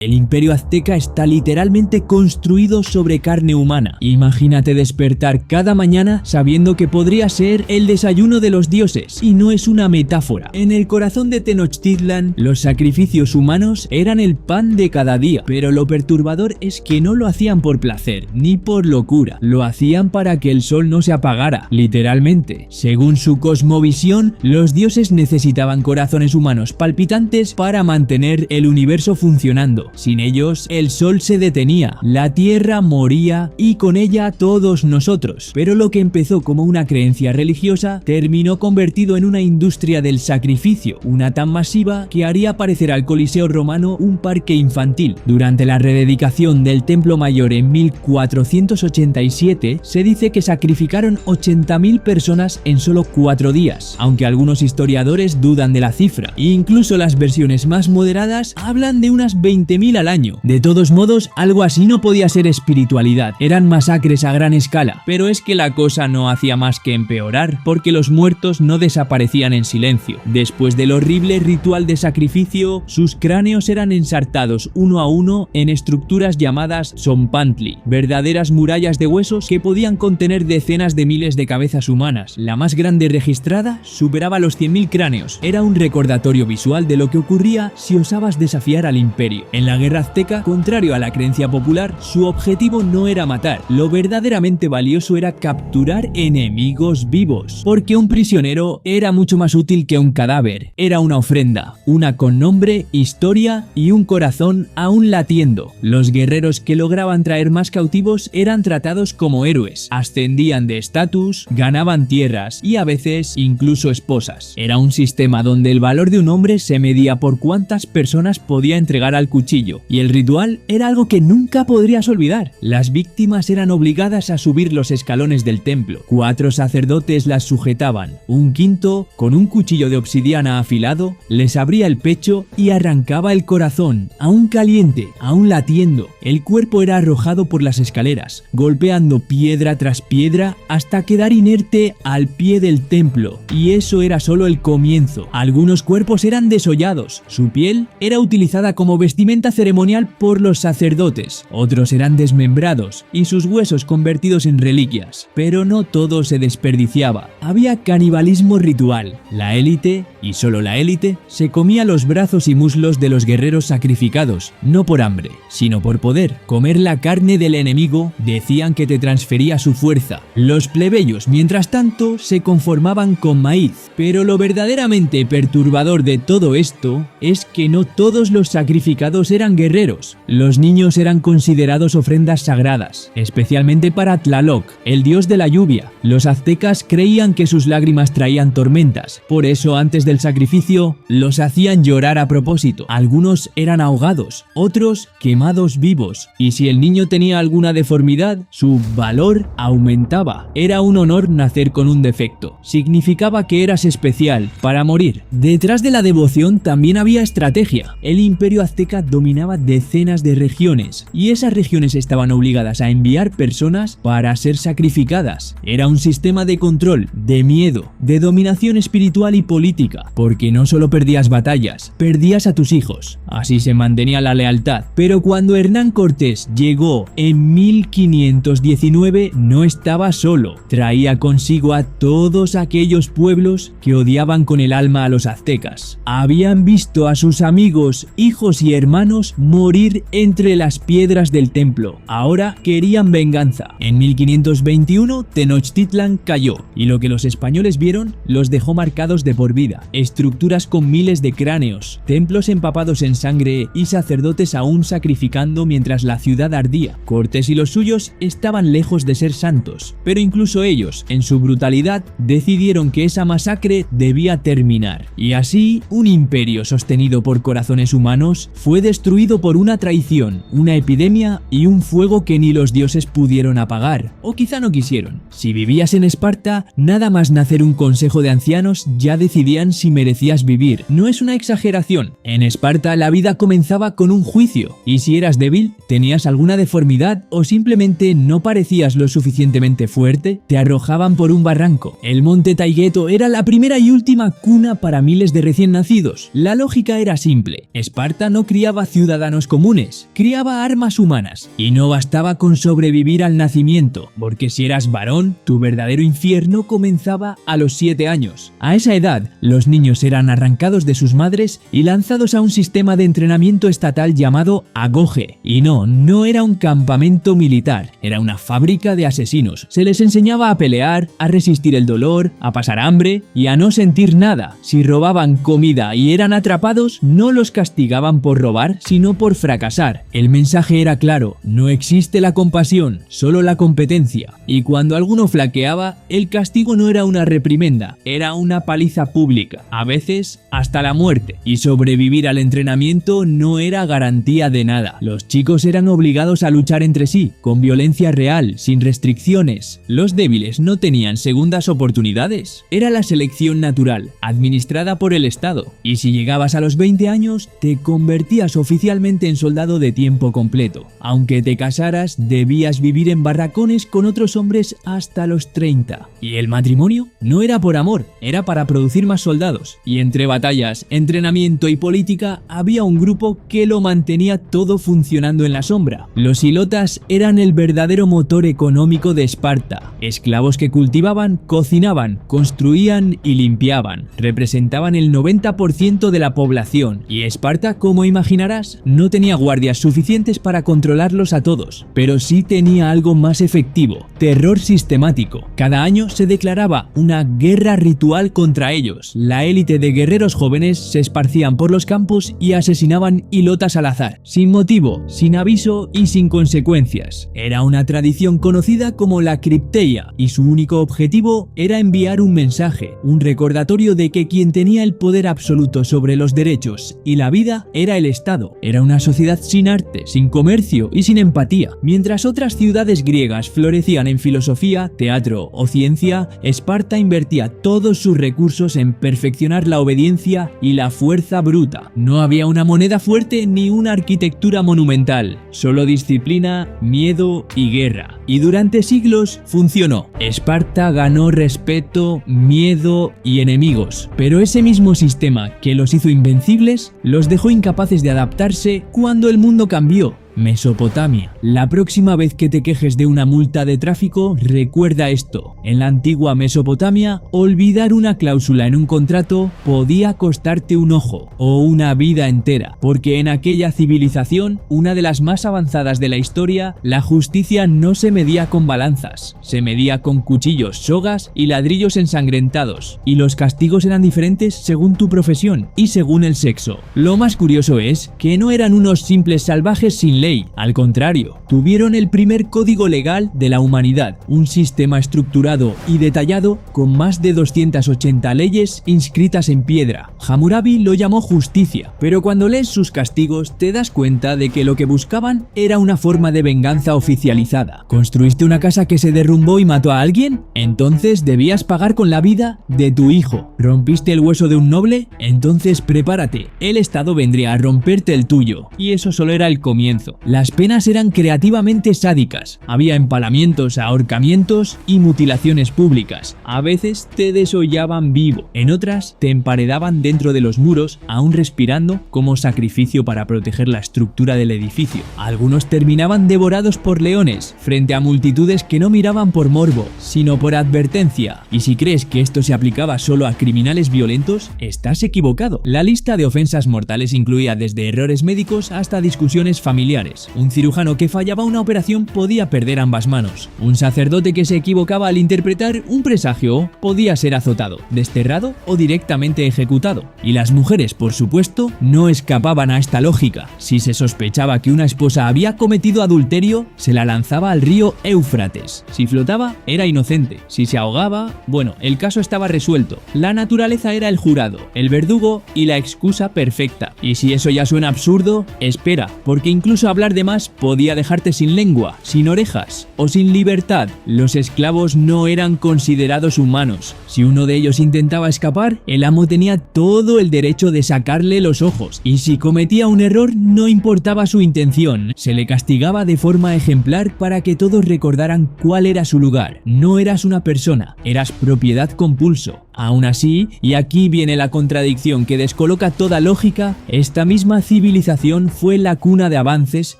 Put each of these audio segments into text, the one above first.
El imperio azteca está literalmente construido sobre carne humana. Imagínate despertar cada mañana sabiendo que podría ser el desayuno de los dioses, y no es una metáfora. En el corazón de Tenochtitlan, los sacrificios humanos eran el pan de cada día, pero lo perturbador es que no lo hacían por placer, ni por locura. Lo hacían para que el sol no se apagara, literalmente. Según su cosmovisión, los dioses necesitaban corazones humanos palpitantes para mantener el universo funcionando. Sin ellos, el sol se detenía, la tierra moría y con ella todos nosotros. Pero lo que empezó como una creencia religiosa terminó convertido en una industria del sacrificio, una tan masiva que haría parecer al Coliseo romano un parque infantil. Durante la rededicación del Templo Mayor en 1487, se dice que sacrificaron 80.000 personas en solo 4 días, aunque algunos historiadores dudan de la cifra. Incluso las versiones más moderadas hablan de unas 20.000 al año. De todos modos, algo así no podía ser espiritualidad, eran masacres a gran escala, pero es que la cosa no hacía más que empeorar, porque los muertos no desaparecían en silencio. Después del horrible ritual de sacrificio, sus cráneos eran ensartados uno a uno en estructuras llamadas tzompantli, verdaderas murallas de huesos que podían contener decenas de miles de cabezas humanas. La más grande registrada superaba los 100.000 cráneos. Era un recordatorio visual de lo que ocurría si osabas desafiar al imperio. En la guerra azteca, contrario a la creencia popular, su objetivo no era matar. Lo verdaderamente valioso era capturar enemigos vivos, porque un prisionero era mucho más útil que un cadáver. Era una ofrenda, una con nombre, historia y un corazón aún latiendo. Los guerreros que lograban traer más cautivos eran tratados como héroes, ascendían de estatus, ganaban tierras y a veces incluso esposas. Era un sistema donde el valor de un hombre se medía por cuántas personas podía entregar al cuchillo, y el ritual era algo que nunca podrías olvidar. Las víctimas eran obligadas a subir los escalones del templo. 4 sacerdotes las sujetaban. Un quinto, con un cuchillo de obsidiana afilado, les abría el pecho y arrancaba el corazón, aún caliente, aún latiendo. El cuerpo era arrojado por las escaleras, golpeando piedra tras piedra hasta quedar inerte al pie del templo. Y eso era solo el comienzo. Algunos cuerpos eran desollados. Su piel era utilizada como vestimenta ceremonial por los sacerdotes, otros eran desmembrados y sus huesos convertidos en reliquias. Pero no todo se desperdiciaba. Había canibalismo ritual. La élite, y solo la élite, se comía los brazos y muslos de los guerreros sacrificados, no por hambre, sino por poder. Comer la carne del enemigo decían que te transfería su fuerza. Los plebeyos, mientras tanto, se conformaban con maíz. Pero lo verdaderamente perturbador de todo esto es que no todos los sacrificados eran guerreros. Los niños eran considerados ofrendas sagradas, especialmente para Tlaloc, el dios de la lluvia. Los aztecas creían que sus lágrimas traían tormentas, por eso antes del sacrificio los hacían llorar a propósito. Algunos eran ahogados, otros quemados vivos, y si el niño tenía alguna deformidad, su valor aumentaba. Era un honor nacer con un defecto, significaba que eras especial para morir. Detrás de la devoción también había estrategia. El imperio azteca dominaba decenas de regiones, y esas regiones estaban obligadas a enviar personas para ser sacrificadas. Era un sistema de control, de miedo, de dominación espiritual y política, porque no solo perdías batallas, perdías a tus hijos. Así se mantenía la lealtad. Pero cuando Hernán Cortés llegó en 1519, no estaba solo. Traía consigo a todos aquellos pueblos que odiaban con el alma a los aztecas. Habían visto a sus amigos, hijos y hermanos morir entre las piedras del templo. Ahora querían venganza. En 1521 Tenochtitlan cayó, y lo que los españoles vieron los dejó marcados de por vida. Estructuras con miles de cráneos, templos empapados en sangre y sacerdotes aún sacrificando mientras la ciudad ardía. Cortés y los suyos estaban lejos de ser santos, pero incluso ellos, en su brutalidad, decidieron que esa masacre debía terminar. Y así, un imperio sostenido por corazones humanos fue destruido por una traición, una epidemia y un fuego que ni los dioses pudieron apagar, o quizá no quisieron. Si vivías en Esparta, nada más nacer un consejo de ancianos ya decidían si merecías vivir. No es una exageración. En Esparta la vida comenzaba con un juicio, y si eras débil, tenías alguna deformidad o simplemente no parecías lo suficientemente fuerte, te arrojaban por un barranco. El monte Taygeto era la primera y última cuna para miles de recién nacidos. La lógica era simple. Esparta no criaba ciudadanos comunes, criaba armas humanas y no bastaba con sobrevivir al nacimiento, porque si eras varón, tu verdadero infierno comenzaba a los 7 años. A esa edad, los niños eran arrancados de sus madres y lanzados a un sistema de entrenamiento estatal llamado Agoge. Y no era un campamento militar, era una fábrica de asesinos. Se les enseñaba a pelear, a resistir el dolor, a pasar hambre y a no sentir nada. Si robaban comida y eran atrapados, no los castigaban por robar, sino por fracasar. El mensaje era claro: no existe la compasión, solo la competencia. Y cuando alguno flaqueaba, el castigo no era una reprimenda, era una paliza pública, a veces hasta la muerte. Y sobrevivir al entrenamiento no era garantía de nada. Los chicos eran obligados a luchar entre sí, con violencia real, sin restricciones. Los débiles no tenían segundas oportunidades. Era la selección natural, administrada por el Estado. Y si llegabas a los 20 años, te convertías oficialmente en soldado de tiempo completo. Aunque te casaras, debías vivir en barracones con otros hombres hasta los 30. Y el matrimonio no era por amor, era para producir más soldados. Y entre batallas, entrenamiento y política, había un grupo que lo mantenía todo funcionando en la sombra. Los hilotas eran el verdadero motor económico de Esparta. Esclavos que cultivaban, cocinaban, construían y limpiaban. Representaban el 90% de la población. Y Esparta, como imaginarás, no tenía guardias suficientes para controlarlos a todos. Pero sí tenía algo más efectivo: terror sistemático. Cada año se declaraba una guerra ritual contra ellos. La élite de guerreros jóvenes se esparcían por los campos y asesinaban hilotas al azar, sin motivo, sin aviso y sin consecuencias. Era una tradición conocida como la Cripteia, y su único objetivo era enviar un mensaje, un recordatorio de que quien tenía el poder absoluto sobre los derechos y la vida era el Estado. Era una sociedad sin arte, sin comercio y sin empatía. Mientras otras ciudades griegas florecían en filosofía, teatro o ciencia, Esparta invertía todos sus recursos en perfeccionar la obediencia y la fuerza bruta. No había una moneda fuerte ni una arquitectura monumental, solo disciplina, miedo y guerra. Y durante siglos funcionó. Esparta ganó respeto, miedo y enemigos. Pero ese mismo sistema que los hizo invencibles, los dejó incapaces de adaptarse cuando el mundo cambió. Mesopotamia. La próxima vez que te quejes de una multa de tráfico, recuerda esto: en la antigua Mesopotamia, olvidar una cláusula en un contrato podía costarte un ojo o una vida entera, porque en aquella civilización, una de las más avanzadas de la historia, la justicia no se medía con balanzas, se medía con cuchillos, sogas y ladrillos ensangrentados, y los castigos eran diferentes según tu profesión y según el sexo. Lo más curioso es que no eran unos simples salvajes sin ley, al contrario, tuvieron el primer código legal de la humanidad, un sistema estructurado y detallado con más de 280 leyes inscritas en piedra. Hammurabi lo llamó justicia, pero cuando lees sus castigos te das cuenta de que lo que buscaban era una forma de venganza oficializada. ¿Construiste una casa que se derrumbó y mató a alguien? Entonces debías pagar con la vida de tu hijo. ¿Rompiste el hueso de un noble? Entonces prepárate, el Estado vendría a romperte el tuyo. Y eso solo era el comienzo. Las penas eran creativamente sádicas. Había empalamientos, ahorcamientos y mutilaciones públicas. A veces te desollaban vivo, en otras te emparedaban dentro de los muros, aún respirando, como sacrificio para proteger la estructura del edificio. Algunos terminaban devorados por leones, frente a multitudes que no miraban por morbo, sino por advertencia. Y si crees que esto se aplicaba solo a criminales violentos, estás equivocado. La lista de ofensas mortales incluía desde errores médicos hasta discusiones familiares. Un cirujano que fallaba una operación podía perder ambas manos. Un sacerdote que se equivocaba al interpretar un presagio podía ser azotado, desterrado o directamente ejecutado. Y las mujeres, por supuesto, no escapaban a esta lógica. Si se sospechaba que una esposa había cometido adulterio, se la lanzaba al río Éufrates. Si flotaba, era inocente. Si se ahogaba, bueno, el caso estaba resuelto. La naturaleza era el jurado, el verdugo y la excusa perfecta. Y si eso ya suena absurdo, espera, porque incluso hablar de más podía dejarte sin lengua, sin orejas o sin libertad. Los esclavos no eran considerados humanos. Si uno de ellos intentaba escapar, el amo tenía todo el derecho de sacarle los ojos. Y si cometía un error, no importaba su intención. Se le castigaba de forma ejemplar para que todos recordaran cuál era su lugar. No eras una persona, eras propiedad con pulso. Aún así, y aquí viene la contradicción que descoloca toda lógica, esta misma civilización fue la cuna de avances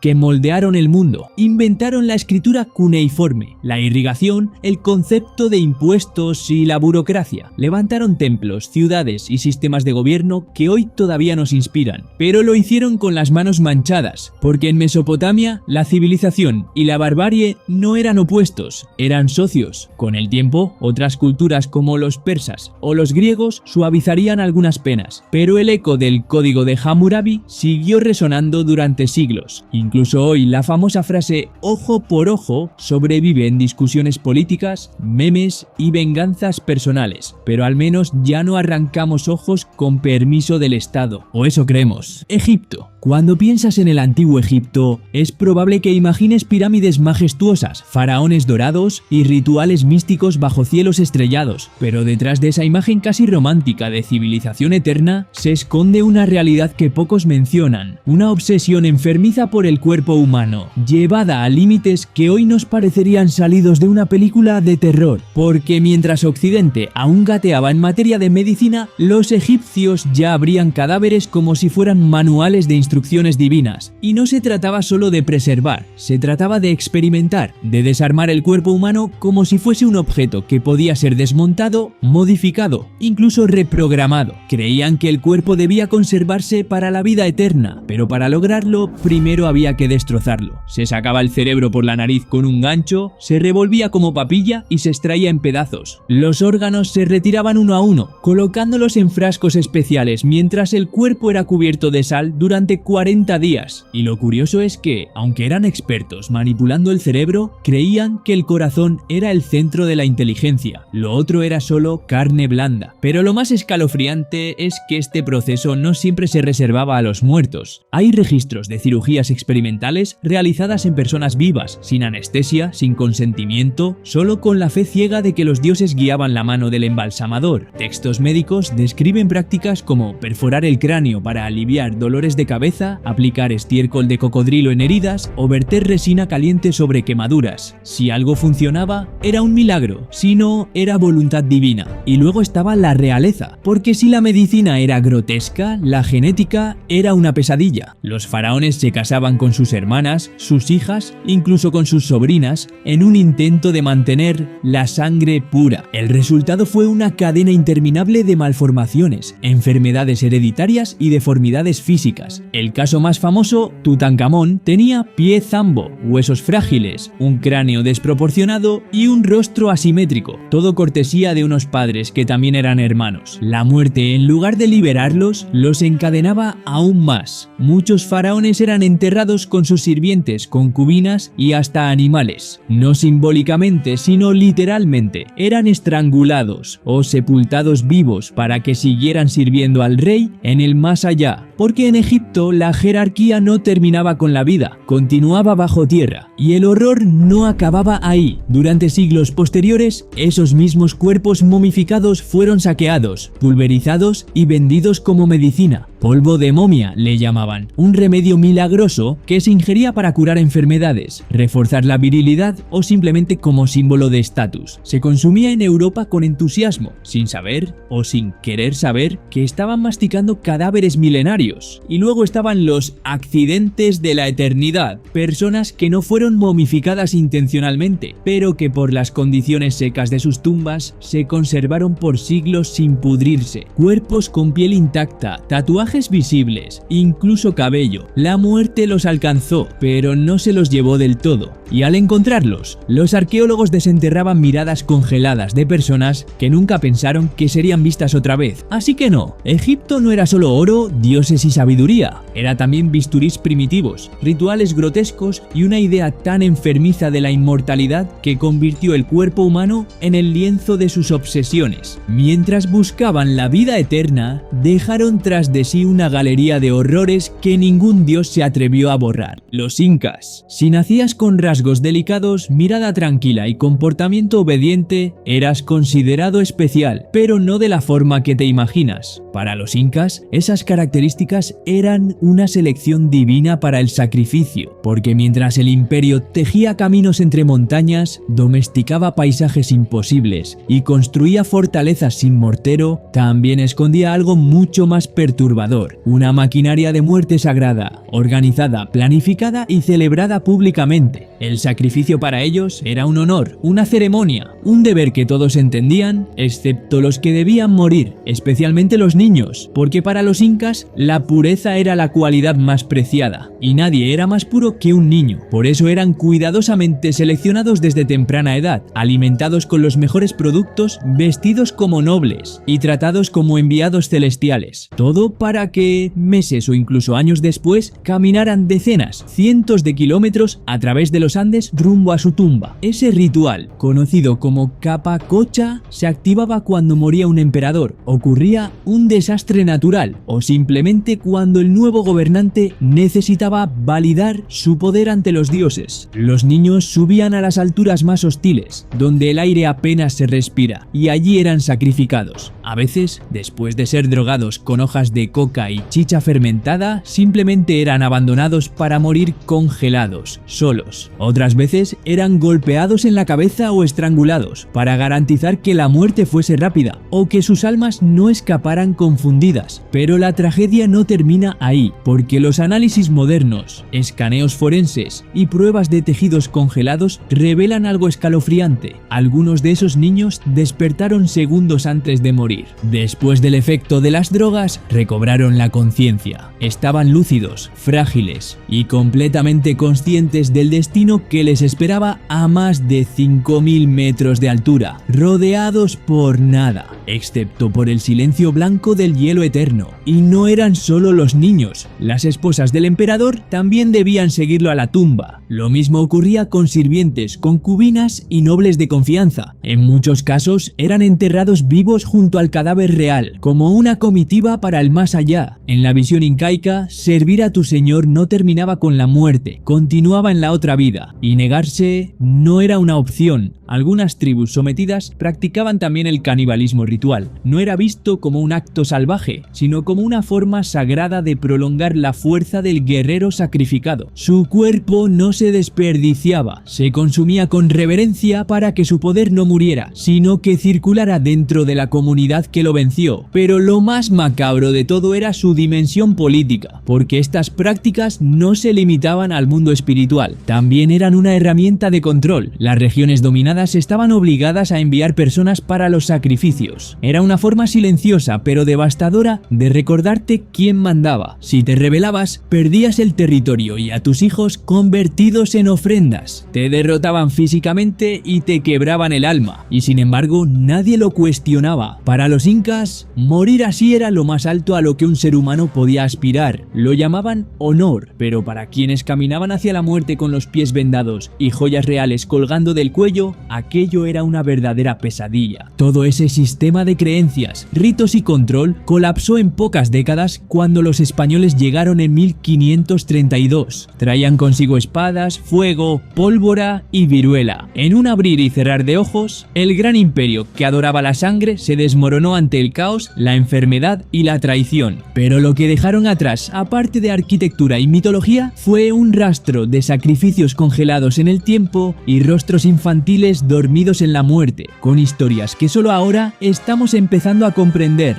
que moldearon el mundo. Inventaron la escritura cuneiforme, la irrigación, el concepto de impuestos y la burocracia. Levantaron templos, ciudades y sistemas de gobierno que hoy todavía nos inspiran. Pero lo hicieron con las manos manchadas, porque en Mesopotamia la civilización y la barbarie no eran opuestos, eran socios. Con el tiempo, otras culturas como los persas o los griegos suavizarían algunas penas, pero el eco del código de Hammurabi siguió resonando durante siglos. Incluso hoy la famosa frase "ojo por ojo" sobrevive en discusiones políticas, memes y venganzas personales, pero al menos ya no arrancamos ojos con permiso del Estado, o eso creemos. Egipto. Cuando piensas en el antiguo Egipto, es probable que imagines pirámides majestuosas, faraones dorados y rituales místicos bajo cielos estrellados, pero detrás de esa imagen casi romántica de civilización eterna se esconde una realidad que pocos mencionan, una obsesión enfermiza por el cuerpo humano, llevada a límites que hoy nos parecerían salidos de una película de terror, porque mientras Occidente aún gateaba en materia de medicina, los egipcios ya abrían cadáveres como si fueran manuales de instrucciones divinas, y no se trataba solo de preservar, se trataba de experimentar, de desarmar el cuerpo humano como si fuese un objeto que podía ser desmontado, modificado, incluso reprogramado. Creían que el cuerpo debía conservarse para la vida eterna, pero para lograrlo primero había que destrozarlo. Se sacaba el cerebro por la nariz con un gancho, se revolvía como papilla y se extraía en pedazos. Los órganos se retiraban uno a uno, colocándolos en frascos especiales mientras el cuerpo era cubierto de sal durante 40 días. Y lo curioso es que, aunque eran expertos manipulando el cerebro, creían que el corazón era el centro de la inteligencia, lo otro era solo carne blanda. Pero lo más escalofriante es que este proceso no siempre se reservaba a los muertos. Hay registros de cirugías experimentales realizadas en personas vivas, sin anestesia, sin consentimiento, solo con la fe ciega de que los dioses guiaban la mano del embalsamador. Textos médicos describen prácticas como perforar el cráneo para aliviar dolores de cabeza, aplicar estiércol de cocodrilo en heridas o verter resina caliente sobre quemaduras. Si algo funcionaba, era un milagro, si no, era voluntad divina. Y luego estaba la realeza, porque si la medicina era grotesca, la genética era una pesadilla. Los faraones se casaban con sus hermanas, sus hijas, incluso con sus sobrinas, en un intento de mantener la sangre pura. El resultado fue una cadena interminable de malformaciones, enfermedades hereditarias y deformidades físicas. El caso más famoso, Tutankamón, tenía pie zambo, huesos frágiles, un cráneo desproporcionado y un rostro asimétrico, todo cortesía de unos padres que también eran hermanos. La muerte, en lugar de liberarlos, los encadenaba aún más. Muchos faraones eran enterrados con sus sirvientes, concubinas y hasta animales. No simbólicamente, sino literalmente. Eran estrangulados o sepultados vivos para que siguieran sirviendo al rey en el más allá, porque en Egipto la jerarquía no terminaba con la vida, continuaba bajo tierra, y el horror no acababa ahí. Durante siglos posteriores, esos mismos cuerpos momificados fueron saqueados, pulverizados y vendidos como medicina. Polvo de momia le llamaban, un remedio milagroso que se ingería para curar enfermedades, reforzar la virilidad o simplemente como símbolo de estatus. Se consumía en Europa con entusiasmo, sin saber o sin querer saber que estaban masticando cadáveres milenarios. Y luego estaban los accidentes de la eternidad, personas que no fueron momificadas intencionalmente, pero que por las condiciones secas de sus tumbas se conservaron por siglos sin pudrirse. Cuerpos con piel intacta, tatuajes visibles, incluso cabello. La muerte los alcanzó, pero no se los llevó del todo. Y al encontrarlos, los arqueólogos desenterraban miradas congeladas de personas que nunca pensaron que serían vistas otra vez. Así que no, Egipto no era solo oro, dioses y sabiduría, era también bisturís primitivos, rituales grotescos y una idea tan enfermiza de la inmortalidad que convirtió el cuerpo humano en el lienzo de sus obsesiones. Mientras buscaban la vida eterna, dejaron tras de sí una galería de horrores que ningún dios se atrevió a borrar. Los incas. Si nacías con rasgos delicados, mirada tranquila y comportamiento obediente, eras considerado especial, pero no de la forma que te imaginas. Para los incas, esas características eran una selección divina para el sacrificio, porque mientras el imperio tejía caminos entre montañas, domesticaba paisajes imposibles y construía fortalezas fortaleza sin mortero también escondía algo mucho más perturbador, una maquinaria de muerte sagrada, organizada, planificada y celebrada públicamente. El sacrificio para ellos era un honor, una ceremonia, un deber que todos entendían, excepto los que debían morir, especialmente los niños, porque para los incas la pureza era la cualidad más preciada, y nadie era más puro que un niño. Por eso eran cuidadosamente seleccionados desde temprana edad, alimentados con los mejores productos, vestidos como nobles y tratados como enviados celestiales. Todo para que, meses o incluso años después, caminaran decenas, cientos de kilómetros a través de los Andes rumbo a su tumba. Ese ritual, conocido como capa cocha, se activaba cuando moría un emperador, ocurría un desastre natural o simplemente cuando el nuevo gobernante necesitaba validar su poder ante los dioses. Los niños subían a las alturas más hostiles, donde el aire apenas se respira, y allí eran sacrificados. A veces, después de ser drogados con hojas de coca y chicha fermentada, simplemente eran abandonados para morir congelados, solos. Otras veces eran golpeados en la cabeza o estrangulados, para garantizar que la muerte fuese rápida, o que sus almas no escaparan confundidas. Pero la tragedia no termina ahí, porque los análisis modernos, escaneos forenses y pruebas de tejidos congelados revelan algo escalofriante. Algunos de esos niños despertaron segundos antes de morir. Después del efecto de las drogas, recobraron la conciencia. Estaban lúcidos, frágiles y completamente conscientes del destino que les esperaba a más de 5000 metros de altura, rodeados por nada, excepto por el silencio blanco del hielo eterno. Y no eran solo los niños, las esposas del emperador también debían seguirlo a la tumba. Lo mismo ocurría con sirvientes, concubinas y nobles de confianza. En muchos casos eran enterrados vivos junto al cadáver real, como una comitiva para el más allá. En la visión incaica, servir a tu señor no terminaba con la muerte, continuaba en la otra vida, y negarse no era una opción. Algunas tribus sometidas practicaban también el canibalismo ritual. No era visto como un acto salvaje, sino como una forma sagrada de prolongar la fuerza del guerrero sacrificado. Su cuerpo no se desperdiciaba, se consumía con reverencia para que su poder no muriera, sino que circulara dentro de la comunidad que lo venció. Pero lo más macabro de todo era su dimensión política, porque estas prácticas no se limitaban al mundo espiritual, también eran una herramienta de control. Las regiones dominadas estaban obligadas a enviar personas para los sacrificios. Era una forma silenciosa pero devastadora de recordarte quién mandaba. Si te rebelabas, perdías el territorio y a tus hijos convertidos en ofrendas. Te derrotaban físicamente y te quebraban el alma, y sin embargo nadie lo cuestionaba. Para los incas, morir así era lo más alto a lo que un ser humano podía aspirar. Lo llamaban honor, pero para quienes caminaban hacia la muerte con los pies vendados y joyas reales colgando del cuello, aquello era una verdadera pesadilla. Todo ese sistema de creencias, ritos y control colapsó en pocas décadas cuando los españoles llegaron en 1532. Traían consigo espadas, fuego, pólvora y viruela. En un abrir y cerrar de ojos, el gran imperio que adoraba la sangre se desmoronó ante el caos, la enfermedad y la traición. Pero lo que dejaron atrás, aparte de arquitectura y mitología, fue un rastro de sacrificios congelados en el tiempo y rostros infantiles dormidos en la muerte, con historias que solo ahora estamos empezando a comprender.